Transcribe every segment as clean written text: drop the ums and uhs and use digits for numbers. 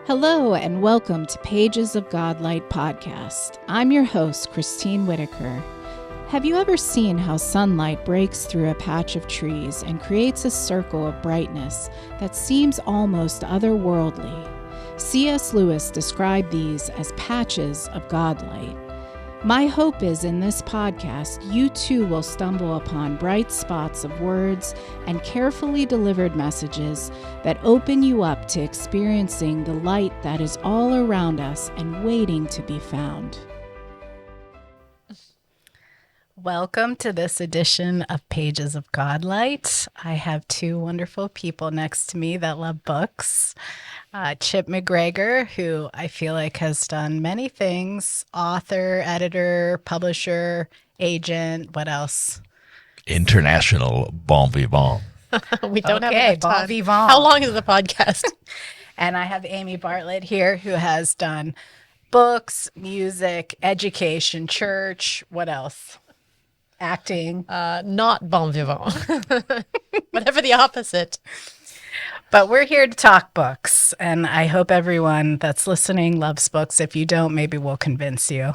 Hello and welcome to Pages of GodLight Podcast. I'm your host, Christine Whitaker. Have you ever seen how sunlight breaks through a patch of trees and creates a circle of brightness that seems almost otherworldly? C.S. Lewis described these as patches of GodLight. My hope is in this podcast, you too will stumble upon bright spots of words and carefully delivered messages that open you up to experiencing the light that is all around us and waiting to be found. Welcome to this edition of Pages of GodLight. I have two wonderful people next to me that love books. Chip MacGregor, who I feel like has done many things, author, editor, publisher, agent, what else? International bon vivant. We don't have Okay, enough bon time. vivant. How long is the podcast? And I have Amy Bartlett here, who has done books, music, education, church, what else? Acting. Not bon vivant. Whatever the opposite. But we're here to talk books, and I hope everyone that's listening loves books. If you don't, maybe we'll convince you.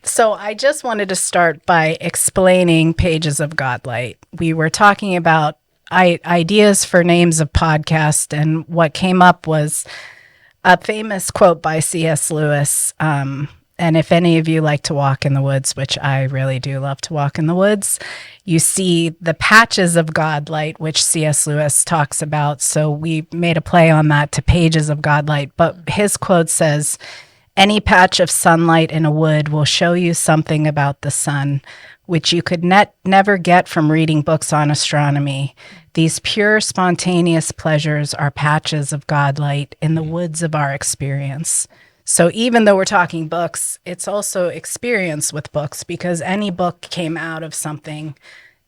So I just wanted to start by explaining Pages of GodLight. We were talking about ideas for names of podcasts, and what came up was a famous quote by C.S. Lewis. And if any of you like to walk in the woods, which I really do love to walk in the woods, you see the patches of GodLight, which C.S. Lewis talks about. So we made a play on that to Pages of GodLight. But his quote says, "Any patch of sunlight in a wood will show you something about the sun, which you could never get from reading books on astronomy. These pure, spontaneous pleasures are patches of GodLight in the woods of our experience." So even though we're talking books, it's also experience with books, because any book came out of something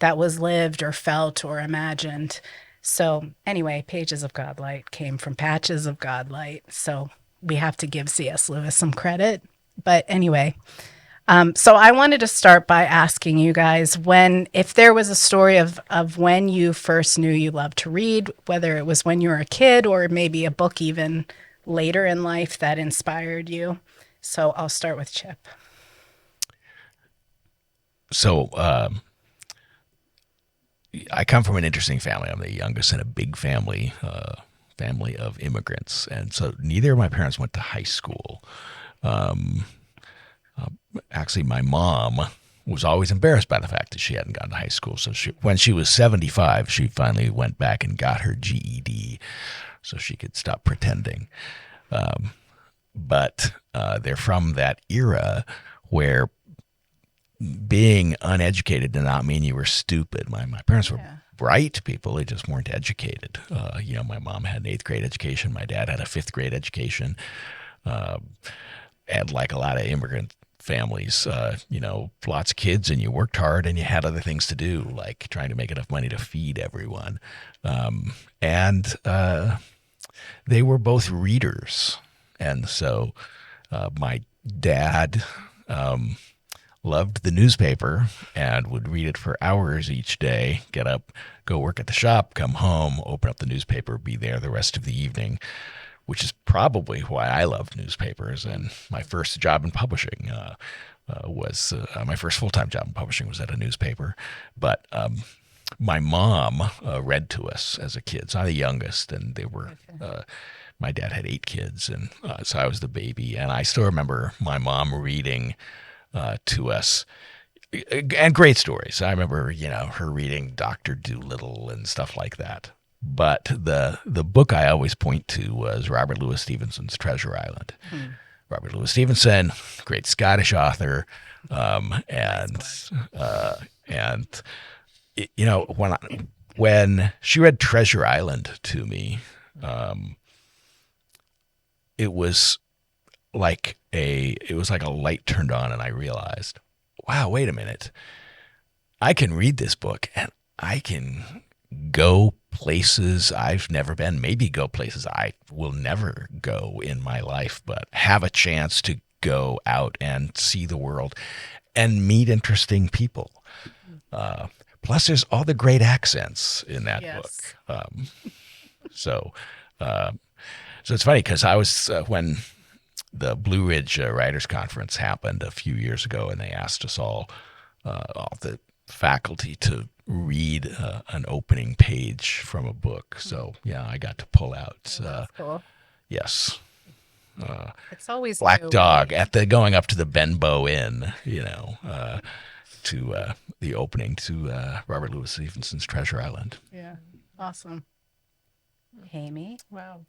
that was lived or felt or imagined. So anyway, Pages of GodLight came from patches of GodLight. So we have to give C.S. Lewis some credit. But anyway, so I wanted to start by asking you guys if there was a story of when you first knew you loved to read, whether it was when you were a kid or maybe a book even later in life that inspired you. So I'll start with Chip. So I come from an interesting family. I'm the youngest in a big family, family of immigrants. And so neither of my parents went to high school. Actually, my mom was always embarrassed by the fact that she hadn't gone to high school. So when she was 75, she finally went back and got her GED so she could stop pretending. But they're from that era where being uneducated did not mean you were stupid. My parents were bright people. They just weren't educated. My mom had an 8th grade education. My dad had a 5th grade education. And like a lot of immigrant families, lots of kids, and you worked hard and you had other things to do, like trying to make enough money to feed everyone. And they were both readers. And so my dad loved the newspaper and would read it for hours each day, get up, go work at the shop, come home, open up the newspaper, be there the rest of the evening, which is probably why I loved newspapers. And my first job in publishing was my first full-time job in publishing was at a newspaper. But my mom read to us as a kid. So I'm the youngest, and they were my dad had 8 kids, and so I was the baby. And I still remember my mom reading to us, and great stories. I remember, her reading Dr. Dolittle and stuff like that. But the book I always point to was Robert Louis Stevenson's Treasure Island. Robert Louis Stevenson, great Scottish author, when she read Treasure Island to me, it was like a light turned on, and I realized, wow, wait a minute. I can read this book and I can go places I've never been, maybe go places I will never go in my life, but have a chance to go out and see the world and meet interesting people. Plus, there's all the great accents in that book. So So it's funny because I was when the Blue Ridge Writers Conference happened a few years ago, and they asked us all the faculty, to read an opening page from a book. So yeah, I got to pull out. That's cool. Yes. It's always Black new, Dog right? at the going up to the Benbow Inn, to the opening to Robert Louis Stevenson's Treasure Island. Yeah. Awesome. Amy? Wow.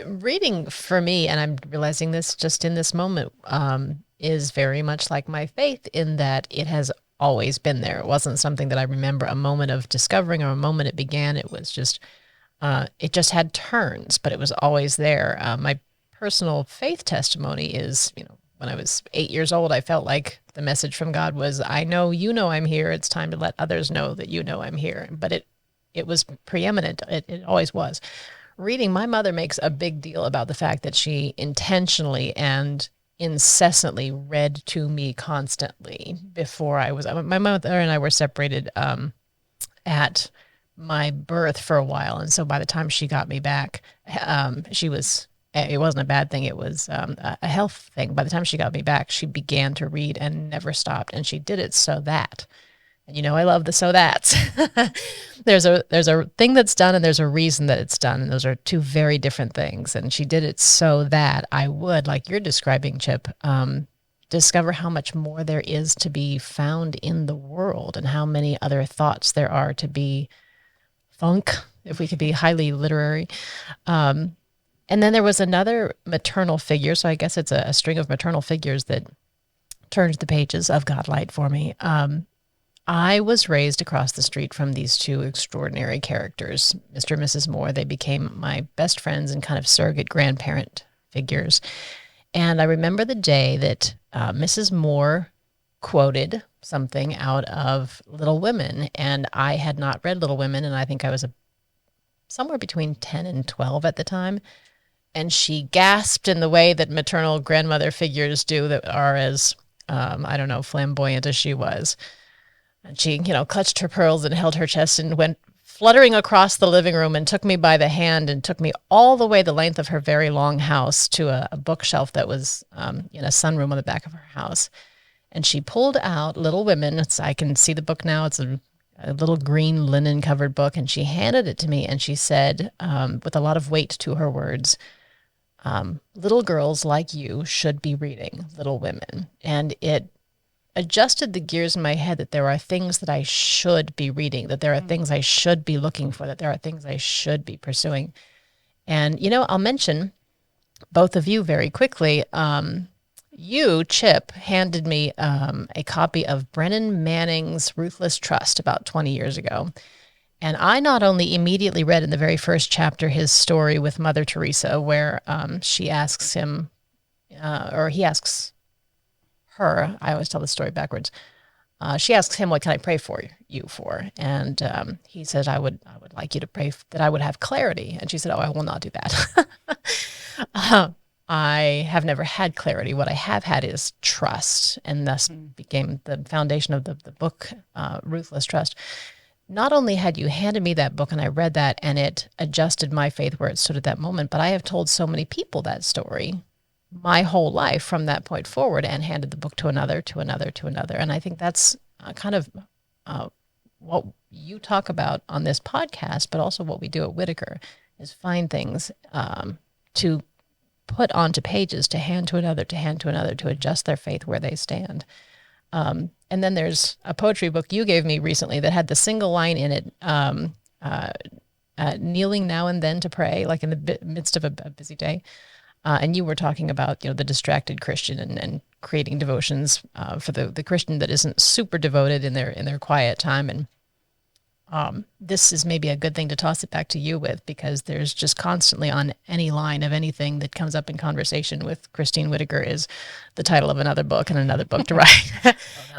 Reading for me, and I'm realizing this just in this moment, is very much like my faith in that it has always been there. It wasn't something that I remember a moment of discovering or a moment it began. It was just, it just had turns, but it was always there. My personal faith testimony is, when I was 8 years old, I felt like the message from God was, I know you know I'm here. It's time to let others know that you know I'm here. But it was preeminent. It always was. Reading, my mother makes a big deal about the fact that she intentionally and incessantly read to me constantly before I was. My mother and I were separated at my birth for a while, and so by the time she got me back, she was. It wasn't a bad thing. It was a health thing. By the time she got me back, she began to read and never stopped, and she did it so that. And I love the so that's. There's a thing that's done and there's a reason that it's done. And those are two very different things. And she did it so that I would, like you're describing, Chip, discover how much more there is to be found in the world and how many other thoughts there are to be thunk, if we could be highly literary. And then there was another maternal figure. So I guess it's a string of maternal figures that turned the pages of GodLight for me. I was raised across the street from these two extraordinary characters, Mr. and Mrs. Moore. They became my best friends and kind of surrogate grandparent figures. And I remember the day that Mrs. Moore quoted something out of Little Women, and I had not read Little Women, and I think I was somewhere between 10 and 12 at the time. And she gasped in the way that maternal grandmother figures do that are as, flamboyant as she was. And she, clutched her pearls and held her chest and went fluttering across the living room and took me by the hand and took me all the way the length of her very long house to a bookshelf that was in a sunroom on the back of her house. And she pulled out Little Women. I can see the book now. It's a little green linen covered book. And she handed it to me and she said, with a lot of weight to her words, little girls like you should be reading Little Women. And it adjusted the gears in my head that there are things that I should be reading, that there are things I should be looking for, that there are things I should be pursuing. And, I'll mention both of you very quickly. You, Chip, handed me a copy of Brennan Manning's Ruthless Trust about 20 years ago. And I not only immediately read in the very first chapter his story with Mother Teresa, where she asks him, or he asks her, I always tell the story backwards. She asks him, what can I pray for you for? And he says, I would like you to pray that I would have clarity. And she said, oh, I will not do that. I have never had clarity. What I have had is trust, and thus became the foundation of the book, Ruthless Trust. Not only had you handed me that book and I read that and it adjusted my faith where it stood at that moment, but I have told so many people that story my whole life from that point forward and handed the book to another, to another, to another. And I think that's kind of what you talk about on this podcast, but also what we do at Whitaker is find things to put onto pages, to hand to another, to hand to another, to adjust their faith where they stand. And then there's a poetry book you gave me recently that had the single line in it, kneeling now and then to pray, like in the midst of a busy day. And you were talking about, the distracted Christian and creating devotions for the Christian that isn't super devoted in their quiet time. And this is maybe a good thing to toss it back to you with, because there's just constantly on any line of anything that comes up in conversation with Christine Whitaker is the title of another book and another book to write,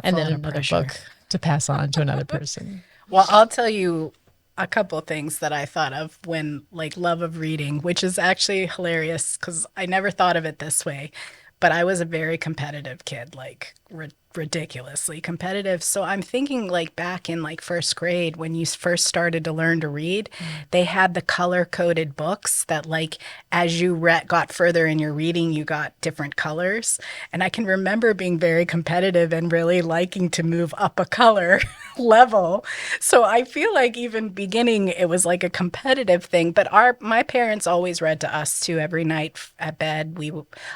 and then another book to pass on to another person. Well, I'll tell you a couple of things that I thought of when, love of reading, which is actually hilarious because I never thought of it this way. But I was a very competitive kid. ridiculously competitive. So I'm thinking like back in like first grade when you first started to learn to read, they had the color coded books that like as you got further in your reading, you got different colors. And I can remember being very competitive and really liking to move up a color level. So I feel like even beginning it was like a competitive thing, but my parents always read to us too every night at bed.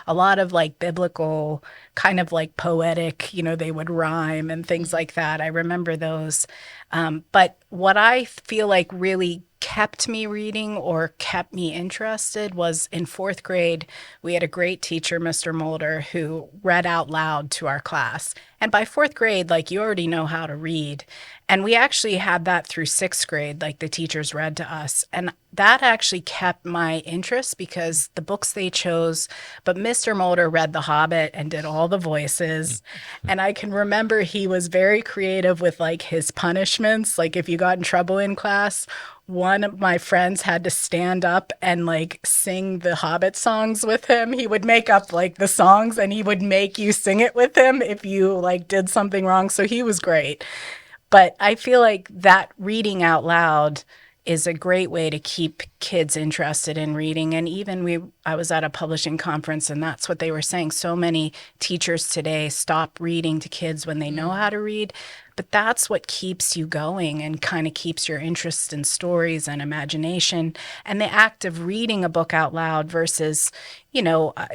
A lot of like biblical kind of like poetic, they would rhyme and things like that. I remember those. But what I feel like really kept me reading or kept me interested was in fourth grade, we had a great teacher, Mr. Mulder, who read out loud to our class. And by fourth grade, like you already know how to read. And we actually had that through sixth grade, like the teachers read to us. And that actually kept my interest because the books they chose, but Mr. Mulder read The Hobbit and did all the voices. And I can remember he was very creative with like his punishments. Like if you got in trouble in class, one of my friends had to stand up and like sing the Hobbit songs with him. He would make up like the songs and he would make you sing it with him if you like did something wrong. So he was great. But I feel like that reading out loud is a great way to keep kids interested in reading. And even I was at a publishing conference and that's what they were saying. So many teachers today stop reading to kids when they know how to read. But that's what keeps you going and kind of keeps your interest in stories and imagination. And the act of reading a book out loud versus,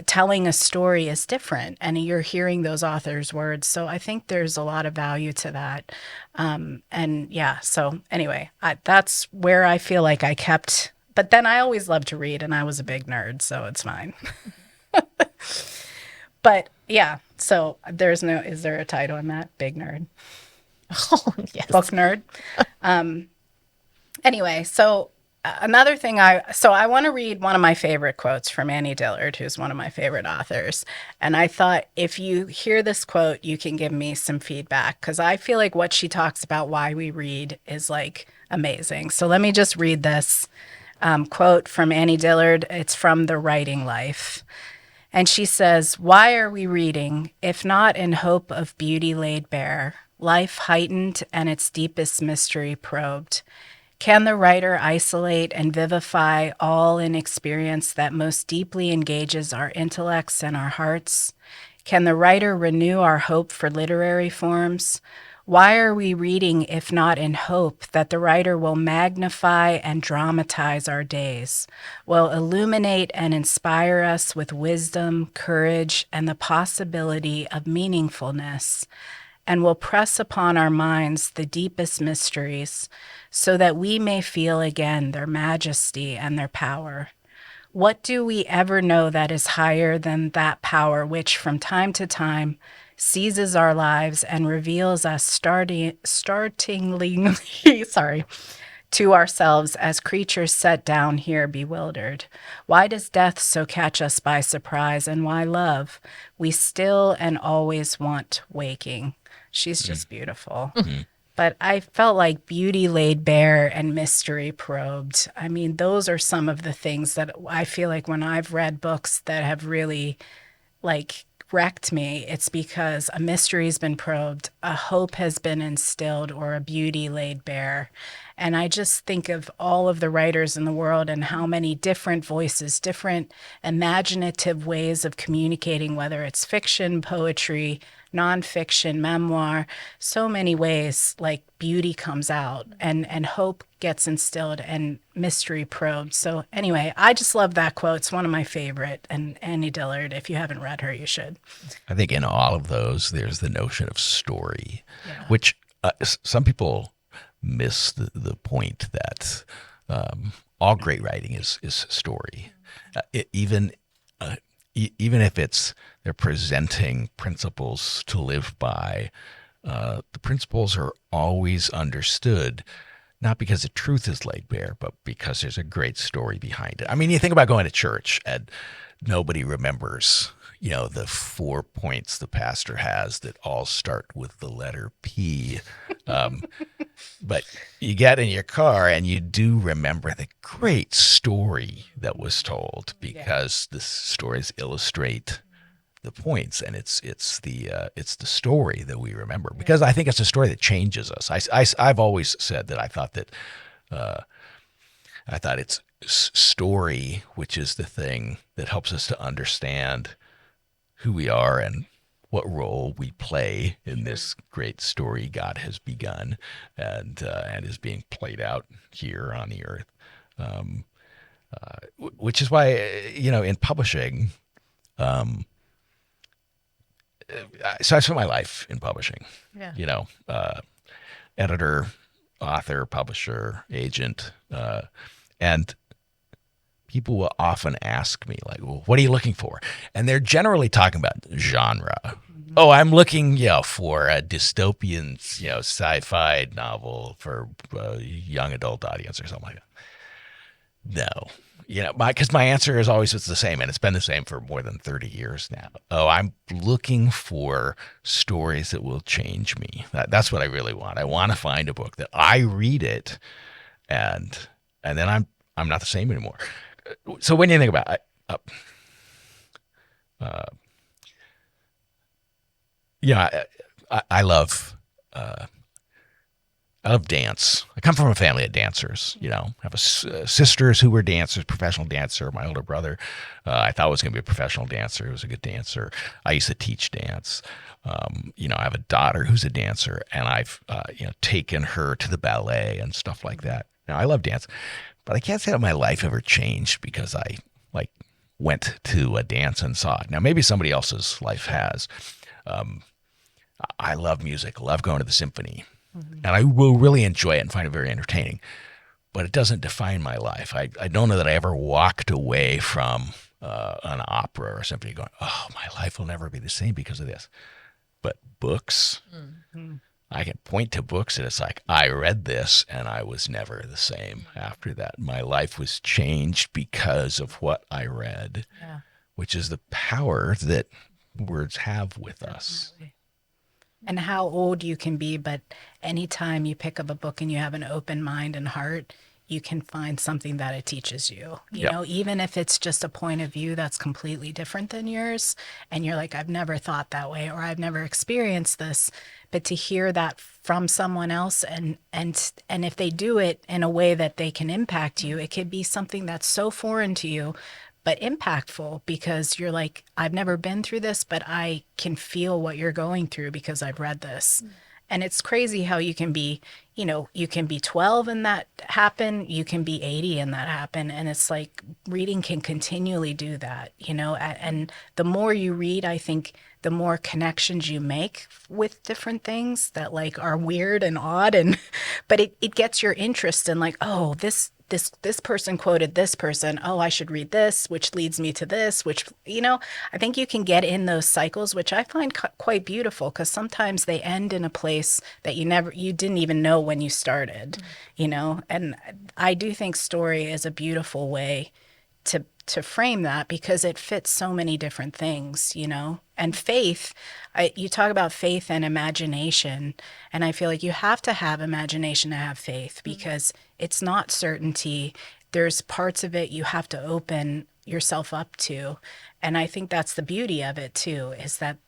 telling a story is different. And you're hearing those authors' words. So I think there's a lot of value to that. So anyway, that's where I feel like I kept. But then I always loved to read and I was a big nerd, so it's fine. But yeah, so is there a title on that? Big nerd. Oh, yes. Book nerd. Anyway, so another thing I want to read one of my favorite quotes from Annie Dillard, who's one of my favorite authors. And I thought if you hear this quote, you can give me some feedback because I feel like what she talks about why we read is like amazing. So let me just read this quote from Annie Dillard. It's from The Writing Life. And she says, "Why are we reading, if not in hope of beauty laid bare, life heightened and its deepest mystery probed? Can the writer isolate and vivify all in experience that most deeply engages our intellects and our hearts? Can the writer renew our hope for literary forms? Why are we reading if not in hope that the writer will magnify and dramatize our days, will illuminate and inspire us with wisdom, courage, and the possibility of meaningfulness, and will press upon our minds the deepest mysteries so that we may feel again their majesty and their power? What do we ever know that is higher than that power which from time to time seizes our lives and reveals us startlingly to ourselves as creatures set down here bewildered? Why does death so catch us by surprise, and why love we still and always want waking?" She's just beautiful. But I felt like beauty laid bare and mystery probed. I mean, those are some of the things that I feel like when I've read books that have really like wrecked me, it's because a mystery's been probed, a hope has been instilled, or a beauty laid bare. And I just think of all of the writers in the world and how many different voices, different imaginative ways of communicating, whether it's fiction, poetry, nonfiction, memoir, so many ways like beauty comes out and hope gets instilled and mystery probed. So anyway, I just love that quote. It's one of my favorite. And Annie Dillard, if you haven't read her, you should. I think in all of those, there's the notion of story, which some people miss the point that all great writing is story. Even if they're presenting principles to live by, the principles are always understood, not because the truth is laid bare, but because there's a great story behind it. I mean, you think about going to church and nobody remembers, the 4 points the pastor has that all start with the letter P. But you get in your car and you do remember the great story that was told because the stories illustrate the points, and it's the story that we remember, because I think it's a story that changes us. I've always said that I thought it's story, which is the thing that helps us to understand who we are and what role we play in this great story God has begun and is being played out here on the earth. Which is why, in publishing, so I spent my life in publishing. Yeah. Editor, author, publisher, agent, and people will often ask me, like, well, what are you looking for? And they're generally talking about genre. Mm-hmm. Oh, I'm looking, for a dystopian, sci-fi novel for a young adult audience or something like that. No, because my answer is always the same, and it's been the same for more than 30 years now. Oh, I'm looking for stories that will change me. That's what I really want. I want to find a book that I read it, and then I'm not the same anymore. So when you think about it, I love dance. I come from a family of dancers. I have sisters who were dancers, professional dancer. My older brother, I thought was going to be a professional dancer. He was a good dancer. I used to teach dance. I have a daughter who's a dancer, and I've taken her to the ballet and stuff like that. Now, I love dance, but I can't say that my life ever changed because I went to a dance and saw it. Now, maybe somebody else's life has. I love music. Love going to the symphony. Mm-hmm. And I will really enjoy it and find it very entertaining, but it doesn't define my life. I don't know that I ever walked away from an opera or symphony going, oh, my life will never be the same because of this. But books, mm-hmm. I can point to books and it's like, I read this and I was never the same after that. My life was changed because of what I read, which is the power that words have with us. And how old you can be, but anytime you pick up a book and you have an open mind and heart, you can find something that it teaches you. You know, even if it's just a point of view that's completely different than yours, and you're like, I've never thought that way, or I've never experienced this. But to hear that from someone else, and if they do it in a way that they can impact you, it could be something that's so foreign to you, but impactful, because you're like, I've never been through this, but I can feel what you're going through because I've read this. And it's crazy how you can be, you can be 12 and that happen, you can be 80 and that happen. And it's like reading can continually do that, and the more you read, I think the more connections you make with different things that are weird and odd, but it gets your interest in oh, this person quoted this person. Oh, I should read this, which leads me to this, which, I think you can get in those cycles, which I find quite beautiful, because sometimes they end in a place that you didn't even know when you started, and I do think story is a beautiful way to frame that, because it fits so many different things, and faith. You talk about faith and imagination, and I feel like you have to have imagination to have faith, because it's not certainty. There's parts of it you have to open yourself up to, and I think that's the beauty of it too, is that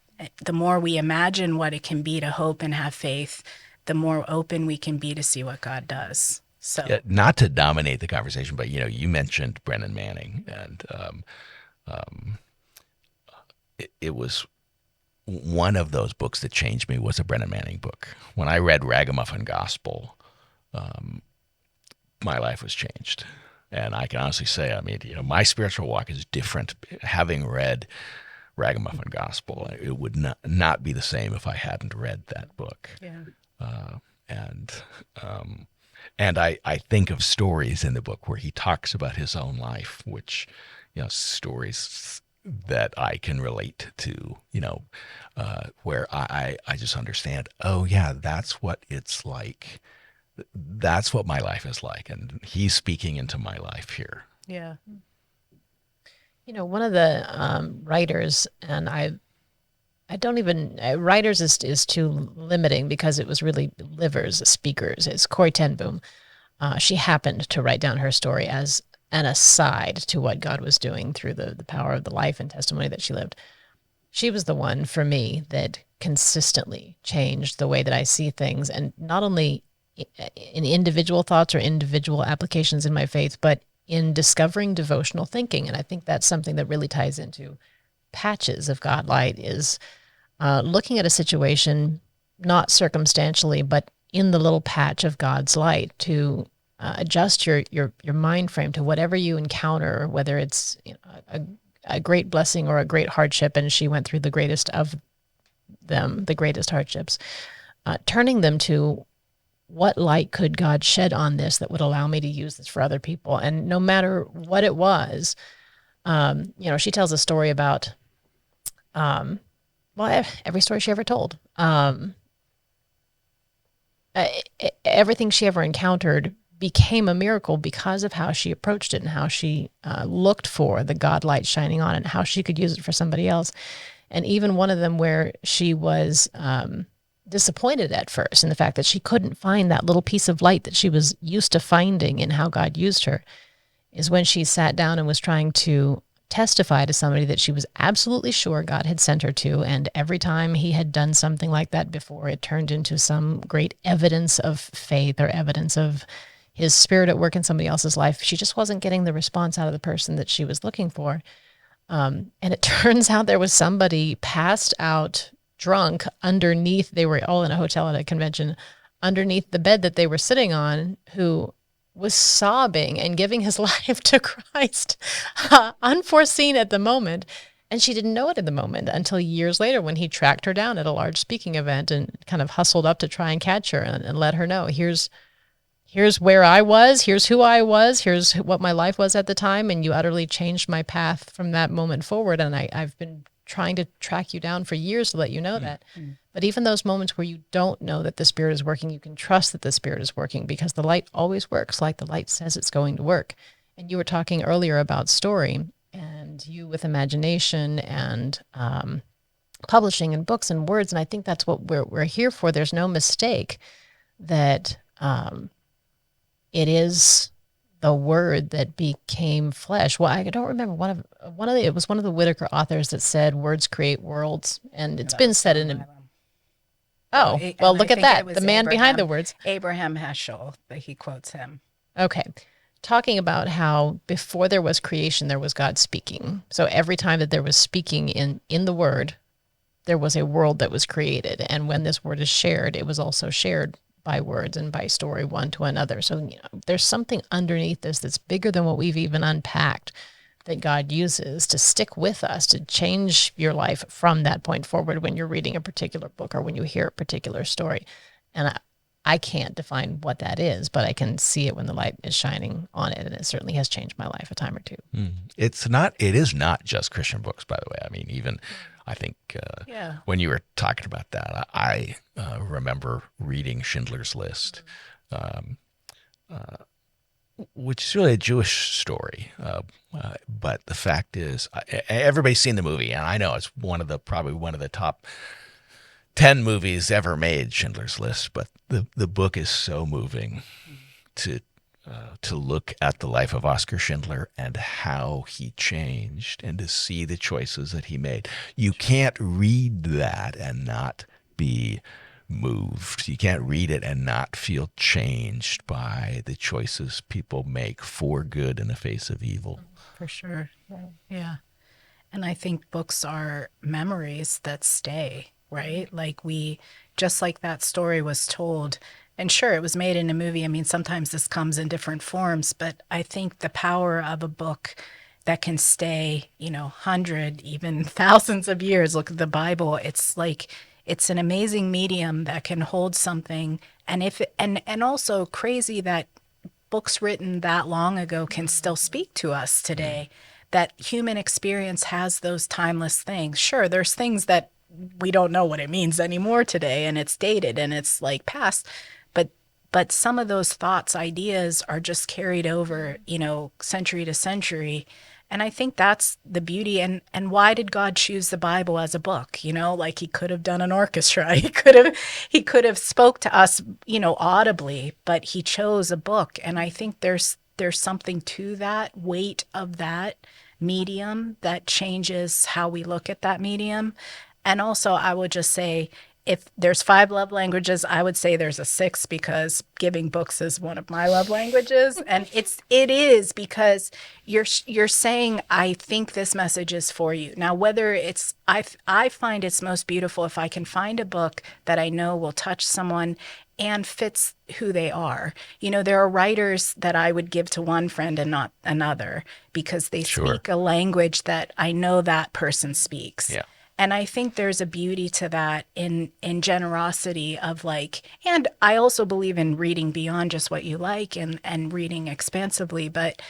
the more we imagine what it can be to hope and have faith, the more open we can be to see what God does. So, not to dominate the conversation, but you mentioned Brennan Manning, and it was one of those books that changed me was a Brennan Manning book. When I read Ragamuffin Gospel, my life was changed, and I can honestly say, my spiritual walk is different having read Ragamuffin Gospel. It would not be the same if I hadn't read that book. Yeah. And I think of stories in the book where he talks about his own life, which, stories that I can relate to, where I just understand, oh yeah, that's what it's like. That's what my life is like. And he's speaking into my life here. Yeah. One of the writers, and writers is too limiting because it was really livers, speakers. It's Corrie ten Boom. She happened to write down her story as an aside to what God was doing through the power of the life and testimony that she lived. she was the one for me that consistently changed the way that I see things, and not only in individual thoughts or individual applications in my faith, but in discovering devotional thinking. And I think that's something that really ties into Patches of GodLight, is looking at a situation not circumstantially, but in the little patch of God's light, to adjust your mind frame to whatever you encounter, whether it's a great blessing or a great hardship. And she went through the greatest of them, the greatest hardships, turning them to, what light could God shed on this that would allow me to use this for other people? And no matter what it was, she tells a story about, every story she ever told, everything she ever encountered became a miracle because of how she approached it and how she looked for the God light shining on it and how she could use it for somebody else. And even one of them where she was disappointed at first in the fact that she couldn't find that little piece of light that she was used to finding in how God used her, is when she sat down and was trying to testify to somebody that she was absolutely sure God had sent her to. And every time he had done something like that before, it turned into some great evidence of faith or evidence of his spirit at work in somebody else's life. She just wasn't getting the response out of the person that she was looking for. And it turns out there was somebody passed out drunk underneath, they were all in a hotel at a convention, underneath the bed that they were sitting on, who was sobbing and giving his life to Christ, unforeseen at the moment. And she didn't know it at the moment until years later when he tracked her down at a large speaking event and kind of hustled up to try and catch her and let her know, here's where I was, here's who I was, here's what my life was at the time, and you utterly changed my path from that moment forward. And I've been trying to track you down for years to let you know that. But even those moments where you don't know that the Spirit is working, you can trust that the Spirit is working, because the light always works like the light says it's going to work. And you were talking earlier about story, and you with imagination and publishing and books and words, and I think that's what we're here for. There's no mistake that it is the word that became flesh. Well, I don't remember it was one of the Whitaker authors that said words create worlds, and it's been said in. Oh, well, look at that. The man behind the words. Abraham Heschel, he quotes him. Okay. Talking about how before there was creation, there was God speaking. So every time that there was speaking in the word, there was a world that was created. And when this word is shared, it was also shared by words and by story one to another. So there's something underneath this that's bigger than what we've even unpacked, that God uses to stick with us, to change your life from that point forward when you're reading a particular book or when you hear a particular story. And I can't define what that is, but I can see it when the light is shining on it. And it certainly has changed my life a time or two. It is not just Christian books, by the way. I mean, even I think when you were talking about that, I remember reading Schindler's List, which is really a Jewish story. But the fact is, everybody's seen the movie, and I know it's probably one of the top 10 movies ever made, Schindler's List. But the book is so moving to look at the life of Oskar Schindler and how he changed, and to see the choices that he made. You can't read that and not be moved. You can't read it and not feel changed by the choices people make for good in the face of evil. For sure. Yeah. And I think books are memories that stay, right? Just like that story was told, and sure, it was made in a movie. I mean, sometimes this comes in different forms, but I think the power of a book that can stay, 100, even thousands of years. Look at the Bible. It's an amazing medium that can hold something. And also crazy that books written that long ago can still speak to us today, that human experience has those timeless things. Sure, there's things that we don't know what it means anymore today, and it's dated and it's past, but some of those thoughts, ideas are just carried over, century to century. And I think that's the beauty. And why did God choose the Bible as a book? He could have done an orchestra. He could have spoke to us, audibly, but he chose a book. And I think there's something to that weight of that medium that changes how we look at that medium. And also, I would just say, if there's 5 love languages, I would say there's a 6, because giving books is one of my love languages. And it is because you're saying, I think this message is for you. Now, whether it's, I find it's most beautiful if I can find a book that I know will touch someone and fits who they are. There are writers that I would give to one friend and not another, because they speak a language that I know that person speaks. Yeah. And I think there's a beauty to that in generosity of and I also believe in reading beyond just what you like and reading expansively, but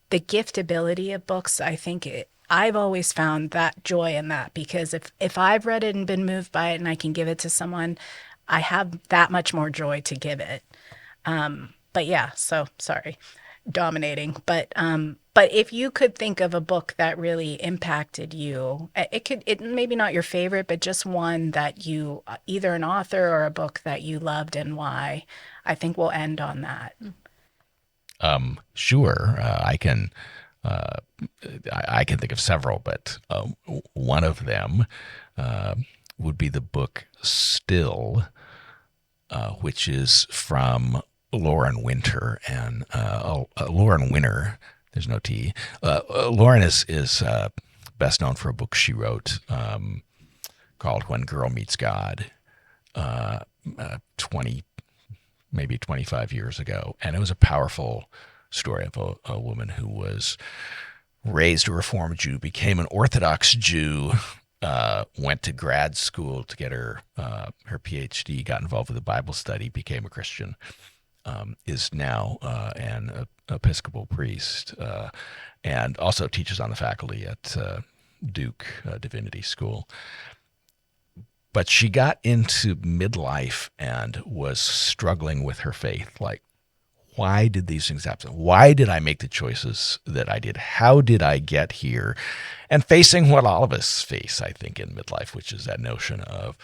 the giftability of books, I think I've always found that joy in that, because if I've read it and been moved by it and I can give it to someone, I have that much more joy to give it. But yeah, so sorry, dominating, but if you could think of a book that really impacted you, it maybe not your favorite, but just one that you, either an author or a book that you loved and why, I think we'll end on that. Sure. I can think of several, but one of them would be the book Still, which is from Lauren Winter, and Lauren Winter. There's no T. Lauren is best known for a book she wrote called When Girl Meets God, 25 years ago. And it was a powerful story of a woman who was raised a Reformed Jew, became an Orthodox Jew, went to grad school to get her PhD, got involved with a Bible study, became a Christian, is now an Episcopal priest, and also teaches on the faculty at Duke Divinity School. But she got into midlife and was struggling with her faith. Like, why did these things happen? Why did I make the choices that I did? How did I get here? And facing what all of us face, I think, in midlife, which is that notion of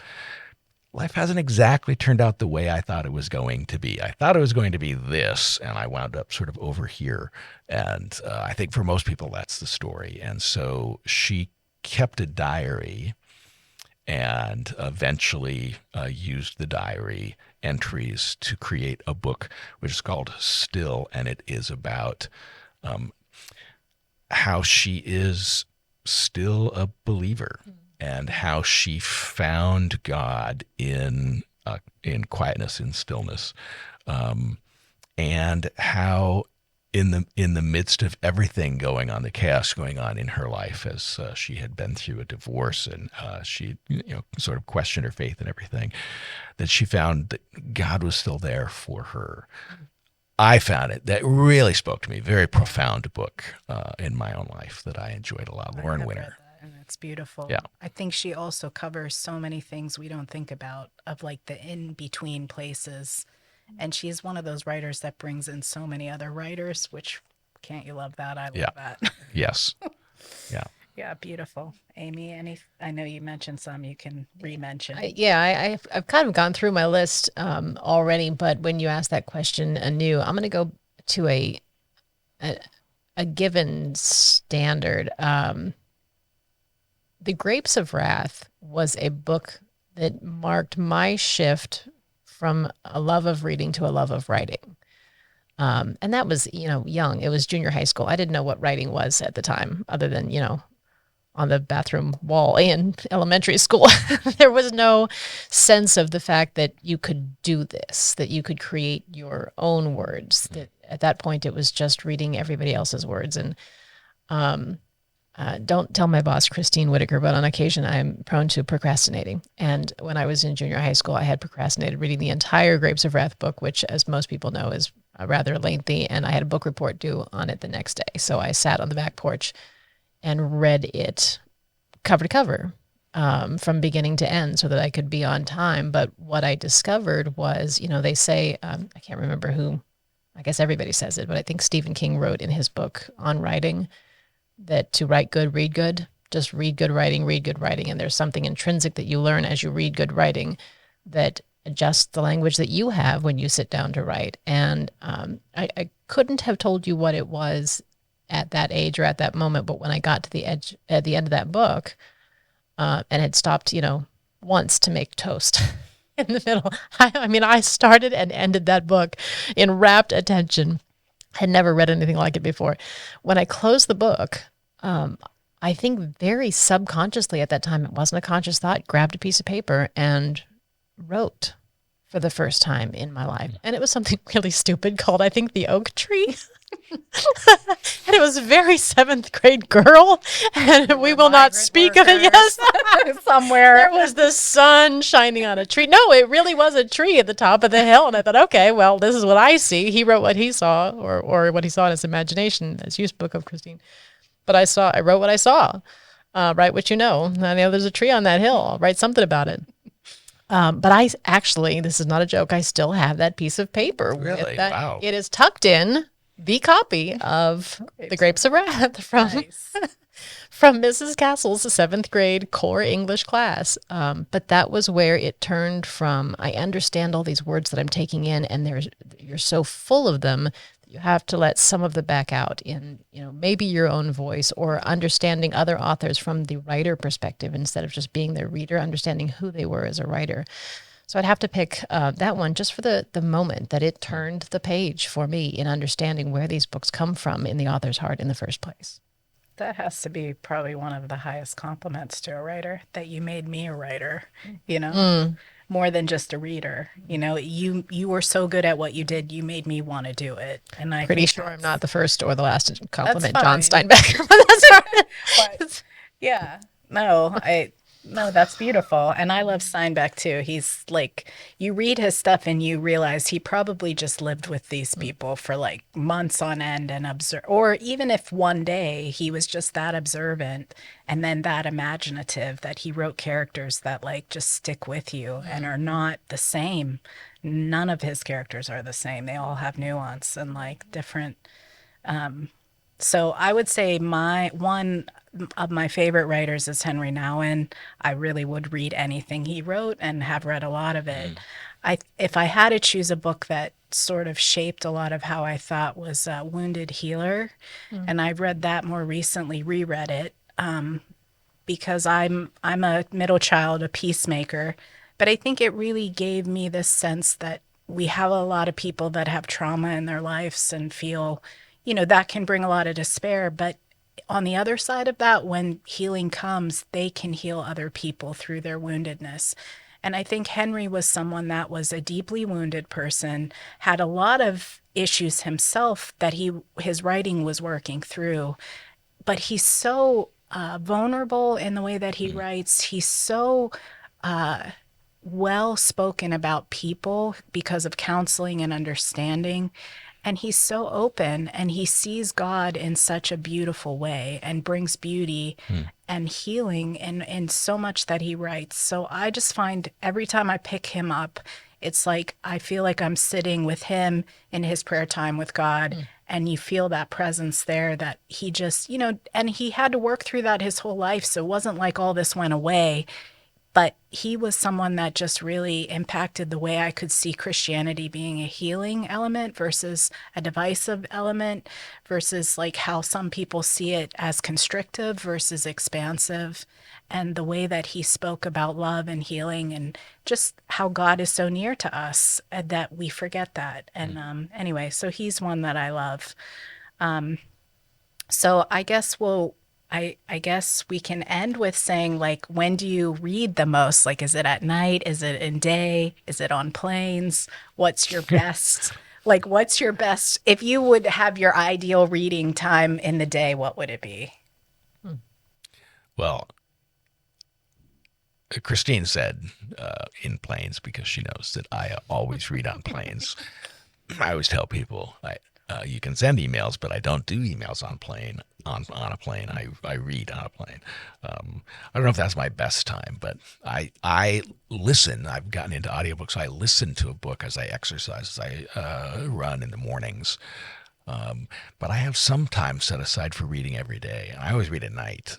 life hasn't exactly turned out the way I thought it was going to be. I thought it was going to be this, and I wound up sort of over here. And I think for most people, that's the story. And so she kept a diary and eventually used the diary entries to create a book, which is called Still, and it is about how she is still a believer and how she found God in quietness, in stillness, and how in the midst of everything going on, the chaos going on in her life, as she had been through a divorce and she sort of questioned her faith and everything, that she found that God was still there for her. I found it. That really spoke to me. Very profound book in my own life that I enjoyed a lot. Lauren Winter. And it's beautiful. Yeah. I think she also covers so many things we don't think about, of the in-between places. And she's one of those writers that brings in so many other writers, which, can't you love that? I love that. Yes. Yeah. Yeah, beautiful. Amy, I know you mentioned some, you can re-mention. I've kind of gone through my list already, but when you ask that question anew, I'm going to go to a given standard. The Grapes of Wrath was a book that marked my shift from a love of reading to a love of writing. And that was, young. It was junior high school. I didn't know what writing was at the time, other than, on the bathroom wall in elementary school. There was no sense of the fact that you could do this, that you could create your own words. That at that point, it was just reading everybody else's words. And don't tell my boss, Christine Whitaker, but on occasion I'm prone to procrastinating. And when I was in junior high school, I had procrastinated reading the entire Grapes of Wrath book, which, as most people know, is rather lengthy. And I had a book report due on it the next day. So I sat on the back porch and read it cover to cover, from beginning to end, so that I could be on time. But what I discovered was, they say, I can't remember who, I guess everybody says it, but I think Stephen King wrote in his book on writing that to write good, read good. Just read good writing, read good writing. And there's something intrinsic that you learn as you read good writing that adjusts the language that you have when you sit down to write. And I couldn't have told you what it was at that age or at that moment. But when I got to the edge at the end of that book, and had stopped, once to make toast in the middle, I mean, I started and ended that book in rapt attention. Had never read anything like it before. When I closed the book, I think very subconsciously at that time, it wasn't a conscious thought, grabbed a piece of paper and wrote for the first time in my life. And it was something really stupid called, I think, the oak tree. And it was very seventh grade girl, and we will not speak of it. Yes, somewhere there was the sun shining on a tree. No, it really was a tree at the top of the hill, and I thought, okay, well, this is what I see. He wrote what he saw, or what he saw in his imagination, as you spoke of, Christine. But I wrote what I saw. Write what you know. I know there's a tree on that hill. I'll write something about it. But I actually, this is not a joke, I still have that piece of paper. Really? Wow. It is tucked in the copy of The Grapes of Wrath from Mrs. Castle's seventh grade core English class. But that was where it turned from, I understand all these words that I'm taking in, and you're so full of them, you have to let some of them back out in, maybe your own voice, or understanding other authors from the writer perspective instead of just being the reader, understanding who they were as a writer. So I'd have to pick that one just for the moment that it turned the page for me in understanding where these books come from in the author's heart in the first place. That has to be probably one of the highest compliments to a writer, that you made me a writer, more than just a reader. You were so good at what you did, you made me want to do it. And I'm pretty sure I'm not the first or the last to compliment That's John fine. Steinbeck. But that's right. But, yeah, no, that's beautiful. And I love Steinbeck too. He's like, you read his stuff and you realize he probably just lived with these people for like months on end and or even if one day he was just that observant and then that imaginative that he wrote characters that like just stick with you and are not the same. None of his characters are the same. They all have nuance and like different. So I would say one of my favorite writers is Henry Nouwen. I really would read anything he wrote and have read a lot of it. If I had to choose a book that sort of shaped a lot of how I thought was Wounded Healer, and I've read that more recently, reread it, because I'm a middle child, a peacemaker, but I think it really gave me this sense that we have a lot of people that have trauma in their lives and feel that can bring a lot of despair. But on the other side of that, when healing comes, they can heal other people through their woundedness. And I think Henry was someone that was a deeply wounded person, had a lot of issues himself that his writing was working through. But he's so vulnerable in the way that he writes. He's so well spoken about people because of counseling and understanding. And he's so open, and he sees God in such a beautiful way and brings beauty and healing in so much that he writes. So I just find every time I pick him up, it's like I feel like I'm sitting with him in his prayer time with God, and you feel that presence there that he just, and he had to work through that his whole life. So it wasn't like all this went away. But he was someone that just really impacted the way I could see Christianity being a healing element versus a divisive element, versus like how some people see it as constrictive versus expansive, and the way that he spoke about love and healing and just how God is so near to us that we forget that. And anyway, so he's one that I love. So I guess I guess we can end with saying, like, when do you read the most? Like, is it at night? Is it in day? Is it on planes? What's your best? What's your best? If you would have your ideal reading time in the day, what would it be? Well, Christine said in planes, because she knows that I always read on planes. I always tell people you can send emails, but I don't do emails on a plane. I read on a plane. I don't know if that's my best time, but I listen. I've gotten into audiobooks. I listen to a book as I exercise, as I run in the mornings. But I have some time set aside for reading every day, and I always read at night,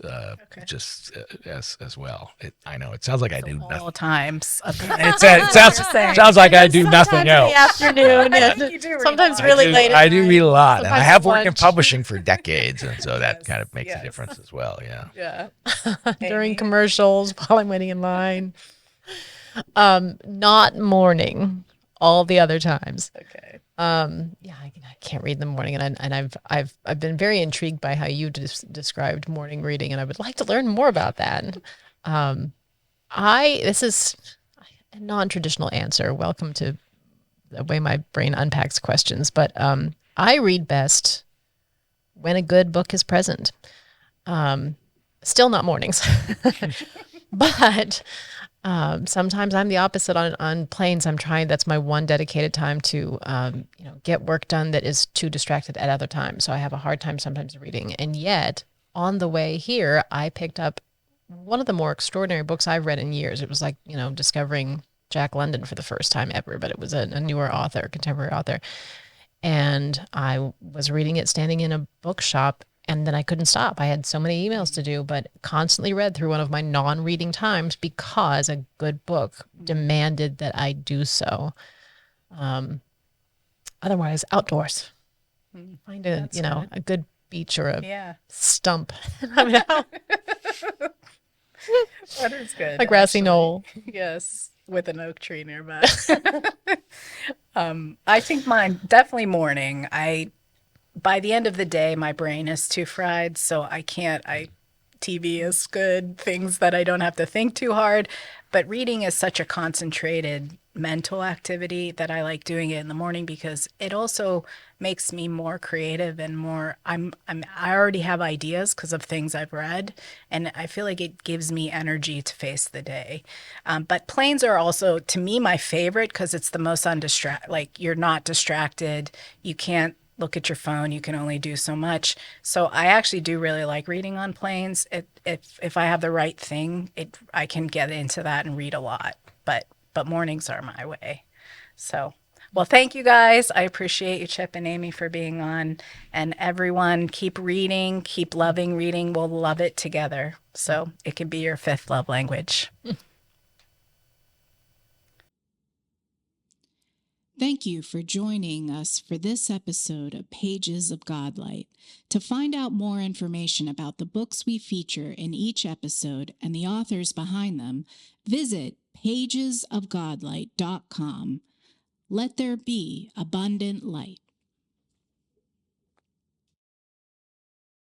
just as well. I know it sounds like I do All nothing. times. It sounds like I do nothing else. In the afternoon, and sometimes really late. I do read a lot, and I Sometimes have at worked in lunch. publishing for decades, and so that kind of makes yes. a difference as well. Yeah. Yeah. During commercials while I'm waiting in line. Not morning, all the other times. Okay. Yeah, I can't read in the morning, and I've been very intrigued by how you described morning reading, and I would like to learn more about that. This is a non-traditional answer. Welcome to the way my brain unpacks questions, but I read best when a good book is present. Still not mornings, but sometimes I'm the opposite on planes. That's my one dedicated time to, get work done that is too distracted at other times. So I have a hard time sometimes reading. And yet on the way here, I picked up one of the more extraordinary books I've read in years. It was like, discovering Jack London for the first time ever, but it was a newer author, contemporary author. And I was reading it standing in a bookshop, and then I couldn't stop. I had so many emails to do, but constantly read through one of my non-reading times because a good book demanded that I do so. Otherwise, outdoors. Find a good beach or a stump. That is good. A grassy knoll. Yes, with an oak tree nearby. I think mine definitely morning. By the end of the day, my brain is too fried, so TV is good, things that I don't have to think too hard. But reading is such a concentrated mental activity that I like doing it in the morning because it also makes me more creative and more, I already have ideas because of things I've read, and I feel like it gives me energy to face the day. But planes are also, to me, my favorite because it's the most like you're not distracted. You can't look at your phone. You can only do so much. So I actually do really like reading on planes. If I have the right thing, I can get into that and read a lot. But mornings are my way. So, well, thank you guys. I appreciate you, Chip and Amy, for being on. And everyone, keep reading, keep loving reading. We'll love it together. So it can be your fifth love language. Thank you for joining us for this episode of Pages of GodLight. To find out more information about the books we feature in each episode and the authors behind them, visit pagesofgodlight.com. Let there be abundant light.